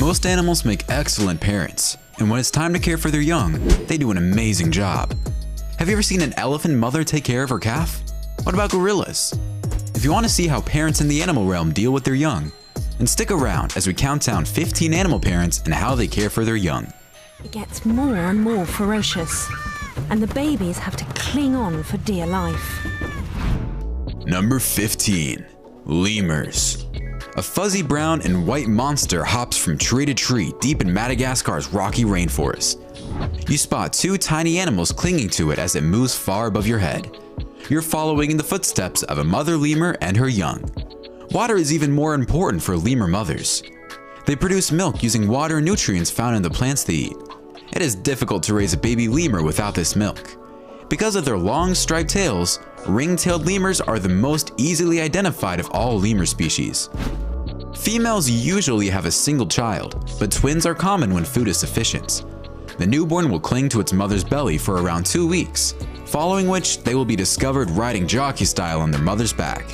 Most animals make excellent parents, and when it's time to care for their young, they do an amazing job. Have you ever seen an elephant mother take care of her calf? What about gorillas? If you want to see how parents in the animal realm deal with their young, then stick around as we count down 15 animal parents and how they care for their young. It gets more and more ferocious, and the babies have to cling on for dear life. Number 15. Lemurs. A fuzzy brown and white monster hops from tree to tree deep in Madagascar's rocky rainforest. You spot two tiny animals clinging to it as it moves far above your head. You're following in the footsteps of a mother lemur and her young. Water is even more important for lemur mothers. They produce milk using water and nutrients found in the plants they eat. It is difficult to raise a baby lemur without this milk. Because of their long striped tails, ring-tailed lemurs are the most easily identified of all lemur species. Females usually have a single child, but twins are common when food is sufficient. The newborn will cling to its mother's belly for around 2 weeks, following which they will be discovered riding jockey style on their mother's back.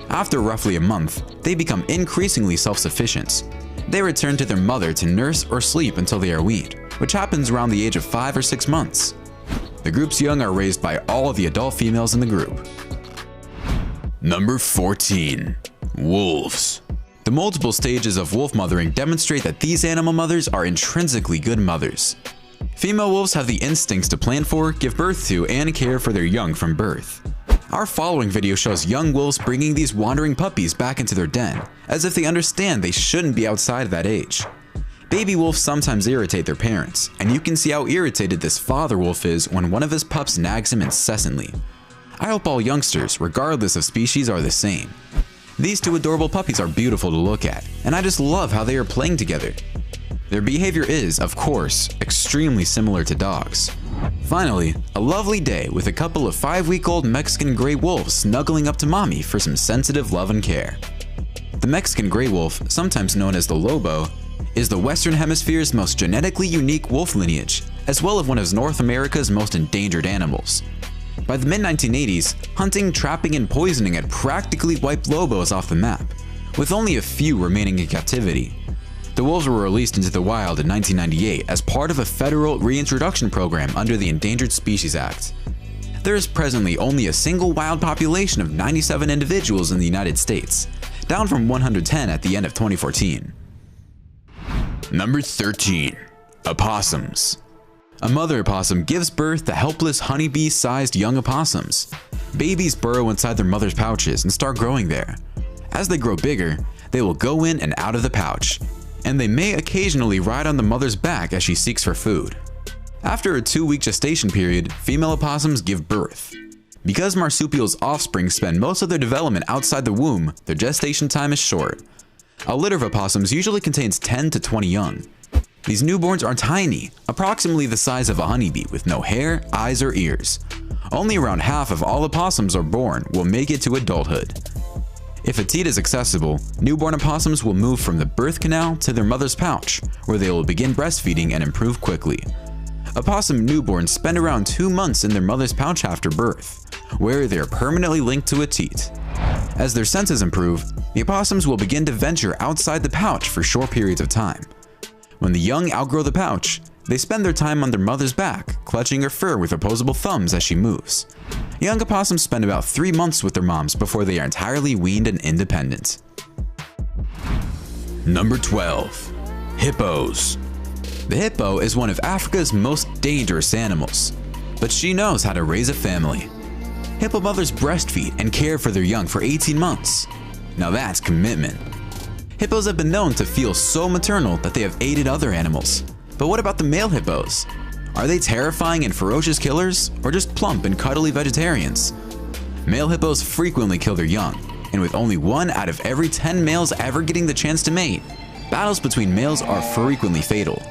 After roughly a month, they become increasingly self-sufficient. They return to their mother to nurse or sleep until they are weaned, which happens around the age of 5 or 6 months. The group's young are raised by all of the adult females in the group. Number 14. Wolves. The multiple stages of wolf mothering demonstrate that these animal mothers are intrinsically good mothers. Female wolves have the instincts to plan for, give birth to, and care for their young from birth. Our following video shows young wolves bringing these wandering puppies back into their den, as if they understand they shouldn't be outside of that age. Baby wolves sometimes irritate their parents, and you can see how irritated this father wolf is when one of his pups nags him incessantly. I hope all youngsters, regardless of species, are the same. These two adorable puppies are beautiful to look at, and I just love how they are playing together. Their behavior is, of course, extremely similar to dogs. Finally, a lovely day with a couple of 5-week-old Mexican gray wolves snuggling up to mommy for some sensitive love and care. The Mexican gray wolf, sometimes known as the Lobo, is the Western Hemisphere's most genetically unique wolf lineage, as well as one of North America's most endangered animals. By the mid-1980s, hunting, trapping, and poisoning had practically wiped lobos off the map, with only a few remaining in captivity. The wolves were released into the wild in 1998 as part of a federal reintroduction program under the Endangered Species Act. There is presently only a single wild population of 97 individuals in the United States, down from 110 at the end of 2014. Number 13. Opossums. A mother opossum gives birth to helpless honeybee-sized young opossums. Babies burrow inside their mother's pouches and start growing there. As they grow bigger, they will go in and out of the pouch, and they may occasionally ride on the mother's back as she seeks for food. After a 2-week gestation period, female opossums give birth. Because marsupials' offspring spend most of their development outside the womb, their gestation time is short. A litter of opossums usually contains 10 to 20 young. These newborns are tiny, approximately the size of a honeybee with no hair, eyes, or ears. Only around half of all opossums are born will make it to adulthood. If a teat is accessible, newborn opossums will move from the birth canal to their mother's pouch, where they will begin breastfeeding and improve quickly. Opossum newborns spend around 2 months in their mother's pouch after birth, where they are permanently linked to a teat. As their senses improve, the opossums will begin to venture outside the pouch for short periods of time. When the young outgrow the pouch, they spend their time on their mother's back, clutching her fur with opposable thumbs as she moves. Young opossums spend about 3 months with their moms before they are entirely weaned and independent. Number 12. Hippos. The hippo is one of Africa's most dangerous animals, but she knows how to raise a family. Hippo mothers breastfeed and care for their young for 18 months. Now that's commitment. Hippos have been known to feel so maternal that they have aided other animals. But what about the male hippos? Are they terrifying and ferocious killers, or just plump and cuddly vegetarians? Male hippos frequently kill their young, and with only 1 out of every 10 males ever getting the chance to mate, battles between males are frequently fatal.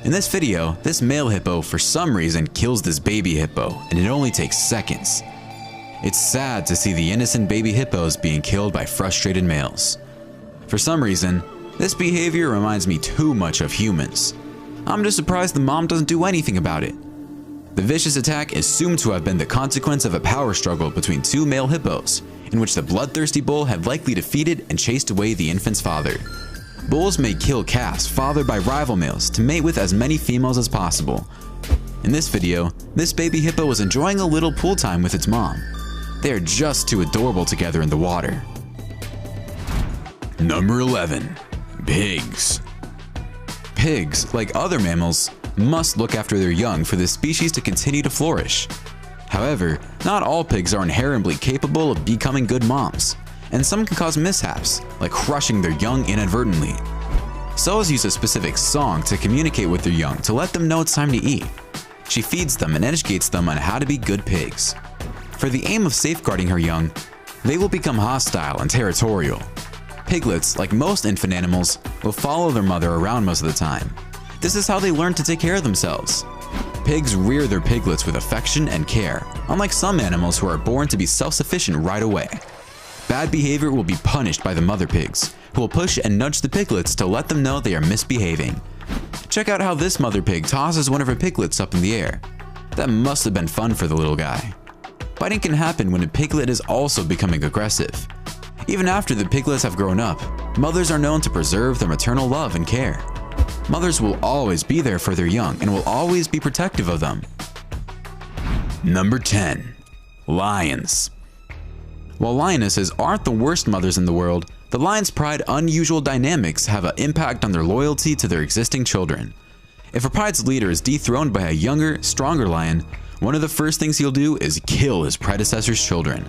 In this video, this male hippo for some reason kills this baby hippo, and it only takes seconds. It's sad to see the innocent baby hippos being killed by frustrated males. For some reason, this behavior reminds me too much of humans. I'm just surprised the mom doesn't do anything about it. The vicious attack is assumed to have been the consequence of a power struggle between 2 male hippos, in which the bloodthirsty bull had likely defeated and chased away the infant's father. bulls may kill calves fathered by rival males to mate with as many females as possible. In this video, this baby hippo was enjoying a little pool time with its mom. They are just too adorable together in the water. Number 11. Pigs. Pigs, like other mammals, must look after their young for the species to continue to flourish. However, not all pigs are inherently capable of becoming good moms, and some can cause mishaps, like crushing their young inadvertently. Soas use a specific song to communicate with their young to let them know it's time to eat. She feeds them and educates them on how to be good pigs. For the aim of safeguarding her young, they will become hostile and territorial. Piglets, like most infant animals, will follow their mother around most of the time. This is how they learn to take care of themselves. Pigs rear their piglets with affection and care, unlike some animals who are born to be self-sufficient right away. Bad behavior will be punished by the mother pigs, who will push and nudge the piglets to let them know they are misbehaving. Check out how this mother pig tosses one of her piglets up in the air. That must have been fun for the little guy. Biting can happen when a piglet is also becoming aggressive. Even after the piglets have grown up, mothers are known to preserve their maternal love and care. Mothers will always be there for their young and will always be protective of them. Number 10. Lions. While lionesses aren't the worst mothers in the world, the lion's pride's unusual dynamics have an impact on their loyalty to their existing children. If a pride's leader is dethroned by a younger, stronger lion, one of the first things he'll do is kill his predecessor's children.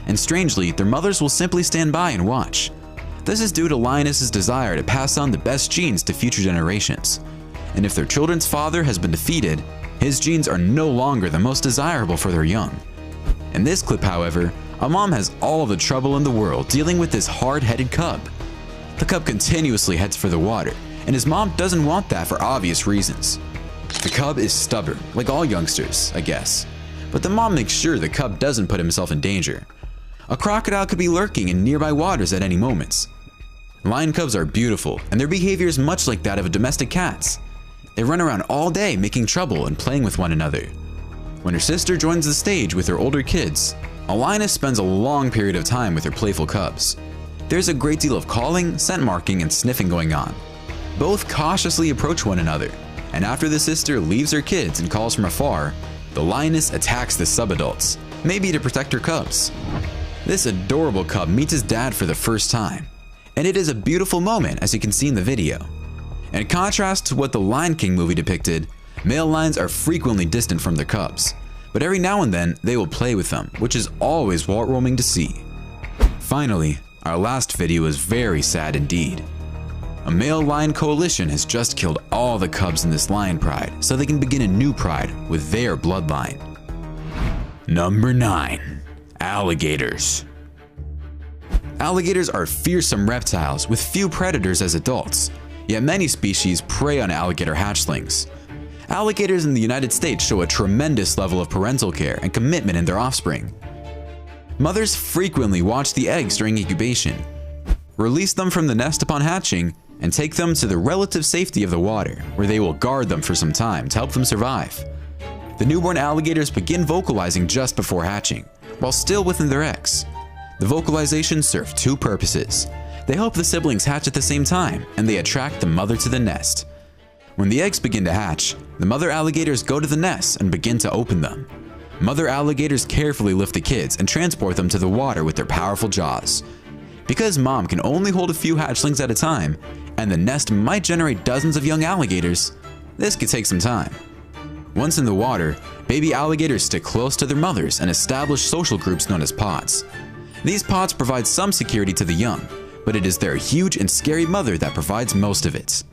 And strangely, their mothers will simply stand by and watch. This is due to lionesses' desire to pass on the best genes to future generations. And if their children's father has been defeated, his genes are no longer the most desirable for their young. In this clip, however, a mom has all the trouble in the world dealing with this hard-headed cub. The cub continuously heads for the water, and his mom doesn't want that for obvious reasons. The cub is stubborn, like all youngsters, I guess. But the mom makes sure the cub doesn't put himself in danger. A crocodile could be lurking in nearby waters at any moment. Lion cubs are beautiful, and their behavior is much like that of domestic cats. They run around all day making trouble and playing with one another. When her sister joins the stage with her older kids, a lioness spends a long period of time with her playful cubs. There's a great deal of calling, scent marking, and sniffing going on. Both cautiously approach one another, and after the sister leaves her kids and calls from afar, the lioness attacks the subadults, maybe to protect her cubs. This adorable cub meets his dad for the first time, and it is a beautiful moment as you can see in the video. In contrast to what the Lion King movie depicted, male lions are frequently distant from their cubs, but every now and then they will play with them, which is always heartwarming to see. Finally, our last video is very sad indeed. A male lion coalition has just killed all the cubs in this lion pride so they can begin a new pride with their bloodline. Number 9. Alligators. Alligators are fearsome reptiles with few predators as adults, yet many species prey on alligator hatchlings. Alligators in the United States show a tremendous level of parental care and commitment in their offspring. Mothers frequently watch the eggs during incubation, release them from the nest upon hatching, and take them to the relative safety of the water, where they will guard them for some time to help them survive. The newborn alligators begin vocalizing just before hatching, while still within their eggs. The vocalizations serve two purposes. They help the siblings hatch at the same time, and they attract the mother to the nest. When the eggs begin to hatch, the mother alligators go to the nests and begin to open them. Mother alligators carefully lift the kids and transport them to the water with their powerful jaws. Because mom can only hold a few hatchlings at a time, and the nest might generate dozens of young alligators, this could take some time. Once in the water, baby alligators stick close to their mothers and establish social groups known as pods. These pods provide some security to the young, but it is their huge and scary mother that provides most of it.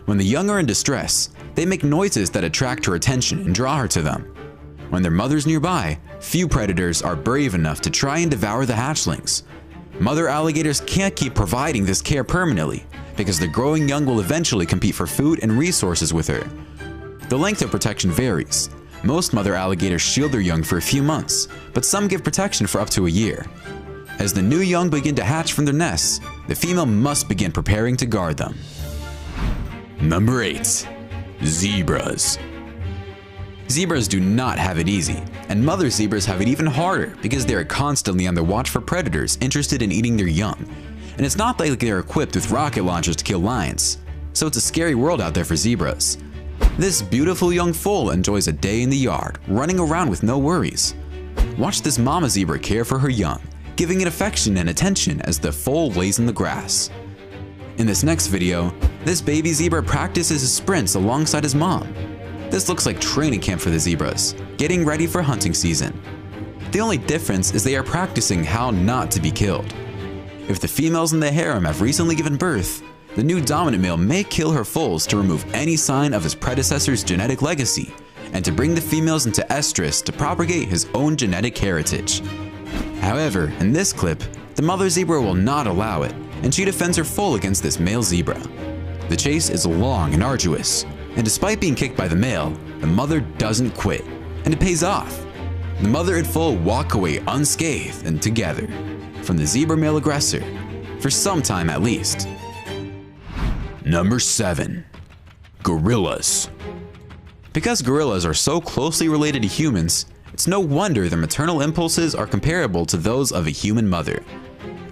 When the young are in distress, they make noises that attract her attention and draw her to them. When their mother's nearby, few predators are brave enough to try and devour the hatchlings. Mother alligators can't keep providing this care permanently, because the growing young will eventually compete for food and resources with her. The length of protection varies. Most mother alligators shield their young for a few months, but some give protection for up to a year. As the new young begin to hatch from their nests, the female must begin preparing to guard them. Number 8. Zebras. Zebras do not have it easy, and mother zebras have it even harder because they are constantly on the watch for predators interested in eating their young. and it's not like they're equipped with rocket launchers to kill lions, so it's a scary world out there for zebras. This beautiful young foal enjoys a day in the yard, running around with no worries. Watch this mama zebra care for her young, giving it affection and attention as the foal lays in the grass. In this next video, this baby zebra practices his sprints alongside his mom. This looks like training camp for the zebras, getting ready for hunting season. The only difference is they are practicing how not to be killed. If the females in the harem have recently given birth, the new dominant male may kill her foals to remove any sign of his predecessor's genetic legacy and to bring the females into estrus to propagate his own genetic heritage. However, in this clip, the mother zebra will not allow it, and she defends her foal against this male zebra. The chase is long and arduous, and despite being kicked by the male, the mother doesn't quit, and it pays off. The mother and foal walk away unscathed and together from the zebra male aggressor, for some time at least. Number 7. Gorillas. Because gorillas are so closely related to humans, it's no wonder their maternal impulses are comparable to those of a human mother.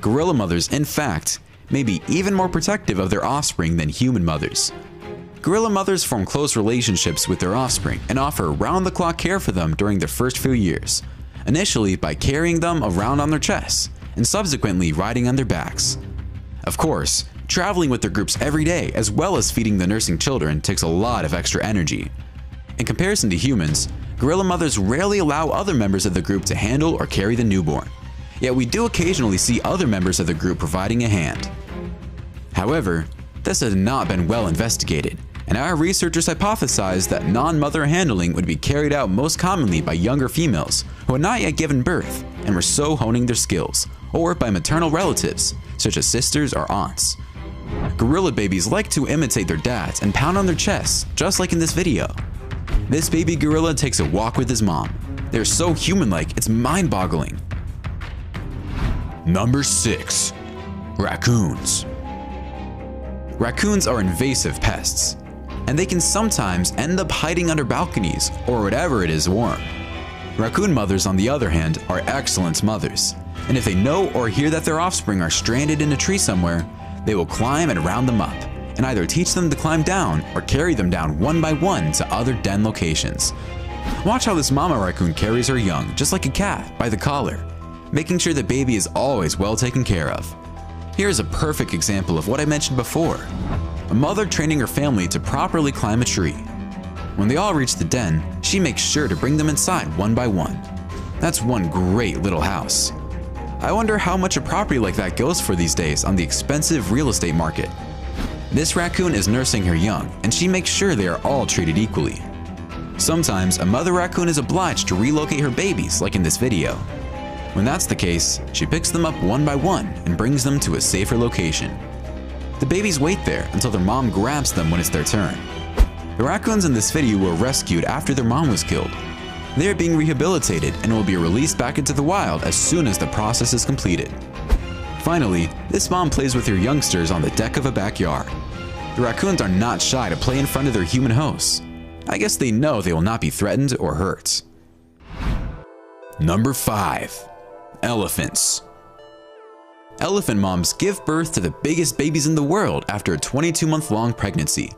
Gorilla mothers, in fact, may be even more protective of their offspring than human mothers. Gorilla mothers form close relationships with their offspring and offer round-the-clock care for them during their first few years, initially by carrying them around on their chests and subsequently riding on their backs. Of course, traveling with their groups every day as well as feeding the nursing children takes a lot of extra energy. In comparison to humans, gorilla mothers rarely allow other members of the group to handle or carry the newborn, yet we do occasionally see other members of the group providing a hand. However, this has not been well investigated, and our researchers hypothesized that non-mother handling would be carried out most commonly by younger females who had not yet given birth and were so honing their skills, or by maternal relatives, such as sisters or aunts. Gorilla babies like to imitate their dads and pound on their chests, just like in this video. This baby gorilla takes a walk with his mom. They're so human-like, it's mind-boggling. Number 6. Raccoons. Raccoons are invasive pests, and they can sometimes end up hiding under balconies or whatever it is warm. Raccoon mothers, on the other hand, are excellent mothers, and if they know or hear that their offspring are stranded in a tree somewhere, they will climb and round them up, and either teach them to climb down or carry them down one by one to other den locations. Watch how this mama raccoon carries her young, just like a cat, by the collar, making sure the baby is always well taken care of. Here's a perfect example of what I mentioned before: a mother training her family to properly climb a tree. When they all reach the den, she makes sure to bring them inside one by one. That's one great little house. I wonder how much a property like that goes for these days on the expensive real estate market. This raccoon is nursing her young, and she makes sure they are all treated equally. Sometimes a mother raccoon is obliged to relocate her babies, like in this video. When that's the case, she picks them up one by one and brings them to a safer location. The babies wait there until their mom grabs them when it's their turn. The raccoons in this video were rescued after their mom was killed. They are being rehabilitated and will be released back into the wild as soon as the process is completed. Finally, this mom plays with her youngsters on the deck of a backyard. The raccoons are not shy to play in front of their human hosts. I guess they know they will not be threatened or hurt. Number 5. Elephants. Elephant moms give birth to the biggest babies in the world after a 22-month-long pregnancy,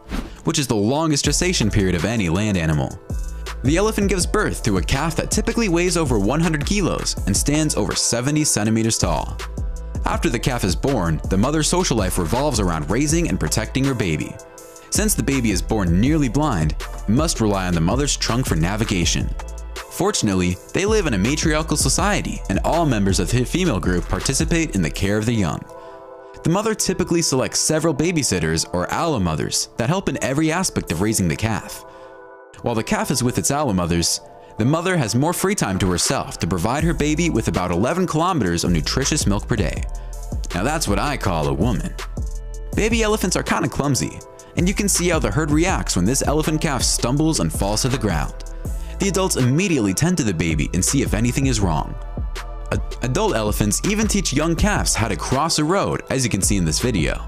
which is the longest gestation period of any land animal. The elephant gives birth to a calf that typically weighs over 100 kilos and stands over 70 centimeters tall. After the calf is born, the mother's social life revolves around raising and protecting her baby. Since the baby is born nearly blind, it must rely on the mother's trunk for navigation. Fortunately, they live in a matriarchal society, and all members of the female group participate in the care of the young. The mother typically selects several babysitters or allo mothers that help in every aspect of raising the calf. While the calf is with its allo mothers, the mother has more free time to herself to provide her baby with about 11 kilometers of nutritious milk per day. Now that's what I call a woman. Baby elephants are kinda clumsy, and you can see how the herd reacts when this elephant calf stumbles and falls to the ground. The adults immediately tend to the baby and see if anything is wrong. Adult elephants even teach young calves how to cross a road, as you can see in this video.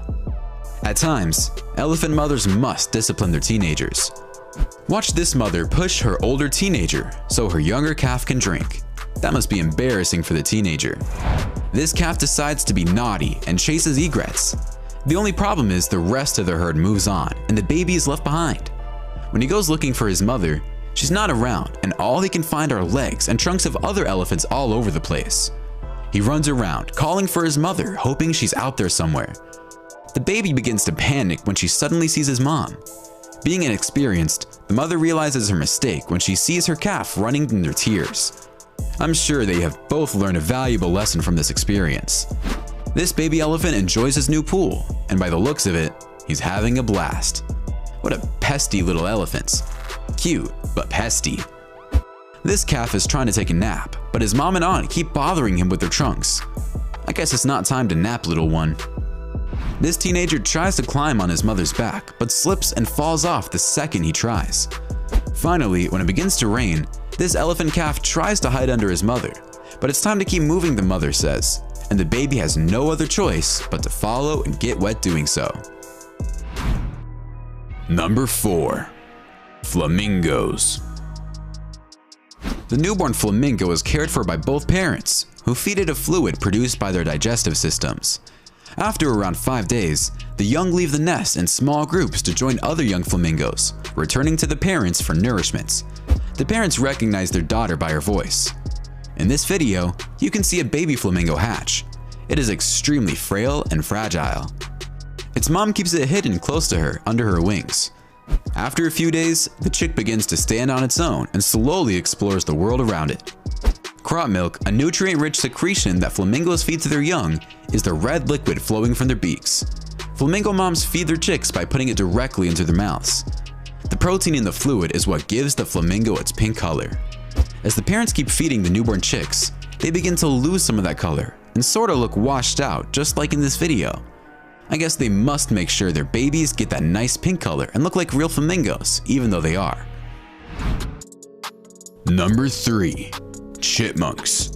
At times, elephant mothers must discipline their teenagers. Watch this mother push her older teenager so her younger calf can drink. That must be embarrassing for the teenager. This calf decides to be naughty and chases egrets. The only problem is the rest of the herd moves on and the baby is left behind. When he goes looking for his mother, she's not around and all he can find are legs and trunks of other elephants all over the place. He runs around, calling for his mother, hoping she's out there somewhere. The baby begins to panic when she suddenly sees his mom. Being inexperienced, the mother realizes her mistake when she sees her calf running in their tears. I'm sure they have both learned a valuable lesson from this experience. This baby elephant enjoys his new pool, and by the looks of it, he's having a blast. What a pesty little elephant. Cute, but pesty. This calf is trying to take a nap, but his mom and aunt keep bothering him with their trunks. I guess it's not time to nap, little one. This teenager tries to climb on his mother's back, but slips and falls off the second he tries. Finally, when it begins to rain, this elephant calf tries to hide under his mother, but it's time to keep moving, the mother says, and the baby has no other choice but to follow and get wet doing so. Number 4. Flamingos. The newborn flamingo is cared for by both parents, who feed it a fluid produced by their digestive systems. After around 5 days, the young leave the nest in small groups to join other young flamingos, returning to the parents for nourishment. The parents recognize their daughter by her voice. In this video, you can see a baby flamingo hatch. It is extremely frail and fragile. Its mom keeps it hidden close to her under her wings. After a few days, the chick begins to stand on its own and slowly explores the world around it. Crop milk, a nutrient-rich secretion that flamingos feed to their young, is the red liquid flowing from their beaks. Flamingo moms feed their chicks by putting it directly into their mouths. The protein in the fluid is what gives the flamingo its pink color. As the parents keep feeding the newborn chicks, they begin to lose some of that color and sort of look washed out, just like in this video. I guess they must make sure their babies get that nice pink color and look like real flamingos, even though they are. Number 3. Chipmunks.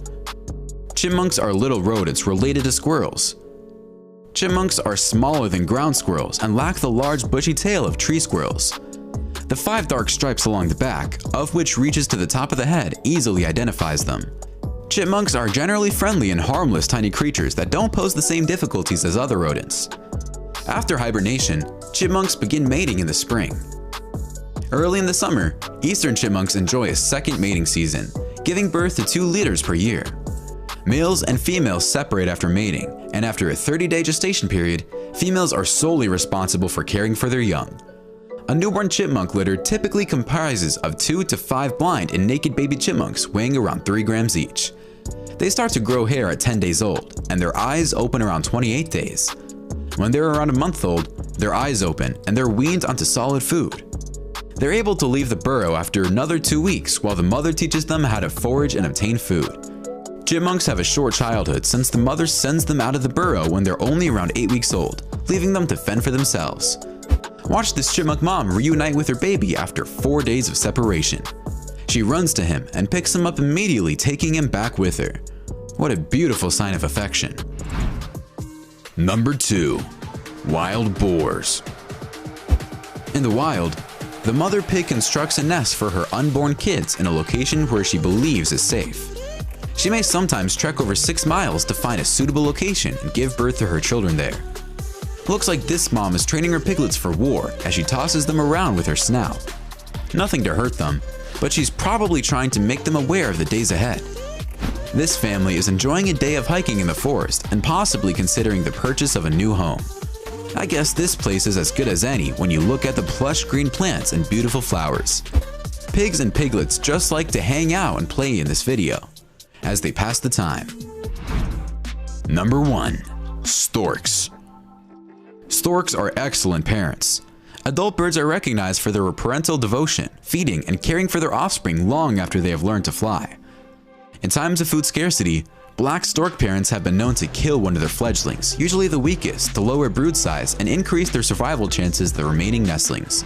Chipmunks are little rodents related to squirrels. Chipmunks are smaller than ground squirrels and lack the large bushy tail of tree squirrels. The 5 dark stripes along the back, of which reaches to the top of the head, easily identifies them. Chipmunks are generally friendly and harmless tiny creatures that don't pose the same difficulties as other rodents. After hibernation, chipmunks begin mating in the spring. Early in the summer, eastern chipmunks enjoy a second mating season, giving birth to 2 litters per year. Males and females separate after mating, and after a 30-day gestation period, females are solely responsible for caring for their young. A newborn chipmunk litter typically comprises of 2 to 5 blind and naked baby chipmunks weighing around 3 grams each. They start to grow hair at 10 days old, and their eyes open around 28 days. When they're around a month old, their eyes open and they're weaned onto solid food. They're able to leave the burrow after another 2 weeks while the mother teaches them how to forage and obtain food. Chipmunks have a short childhood since the mother sends them out of the burrow when they're only around 8 weeks old, leaving them to fend for themselves. Watch this chipmunk mom reunite with her baby after 4 days of separation. She runs to him and picks him up immediately, taking him back with her. What a beautiful sign of affection. Number 2. Wild boars. In the wild, the mother pig constructs a nest for her unborn kids in a location where she believes is safe. She may sometimes trek over 6 miles to find a suitable location and give birth to her children there. Looks like this mom is training her piglets for war as she tosses them around with her snout. Nothing to hurt them, but she's probably trying to make them aware of the days ahead. This family is enjoying a day of hiking in the forest and possibly considering the purchase of a new home. I guess this place is as good as any when you look at the plush green plants and beautiful flowers. Pigs and piglets just like to hang out and play in this video as they pass the time. Number 1. Storks. Storks are excellent parents. Adult birds are recognized for their parental devotion, feeding, and caring for their offspring long after they have learned to fly. In times of food scarcity, black stork parents have been known to kill one of their fledglings, usually the weakest, to lower brood size and increase their survival chances of the remaining nestlings.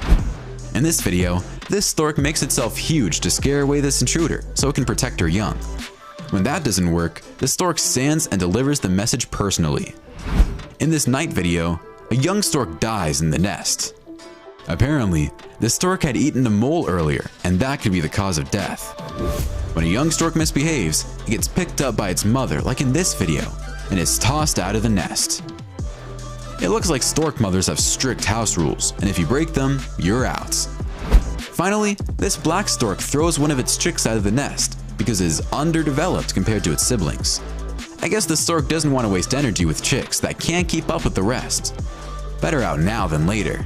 In this video, this stork makes itself huge to scare away this intruder so it can protect her young. When that doesn't work, the stork stands and delivers the message personally. In this night video, a young stork dies in the nest. Apparently, the stork had eaten a mole earlier, and that could be the cause of death. When a young stork misbehaves, it gets picked up by its mother like in this video, and is tossed out of the nest. It looks like stork mothers have strict house rules, and if you break them, you're out. Finally, this black stork throws one of its chicks out of the nest because it is underdeveloped compared to its siblings. I guess the stork doesn't want to waste energy with chicks that can't keep up with the rest. Better out now than later.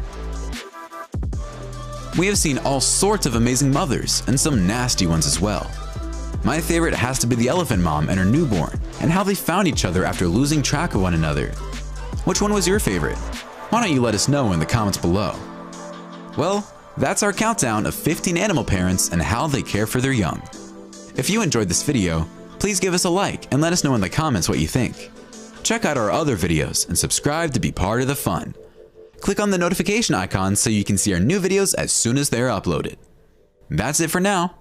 We have seen all sorts of amazing mothers, and some nasty ones as well. My favorite has to be the elephant mom and her newborn, and how they found each other after losing track of one another. Which one was your favorite? Why don't you let us know in the comments below? Well, that's our countdown of 15 animal parents and how they care for their young. If you enjoyed this video, please give us a like and let us know in the comments what you think. Check out our other videos and subscribe to be part of the fun. Click on the notification icon so you can see our new videos as soon as they're uploaded. That's it for now.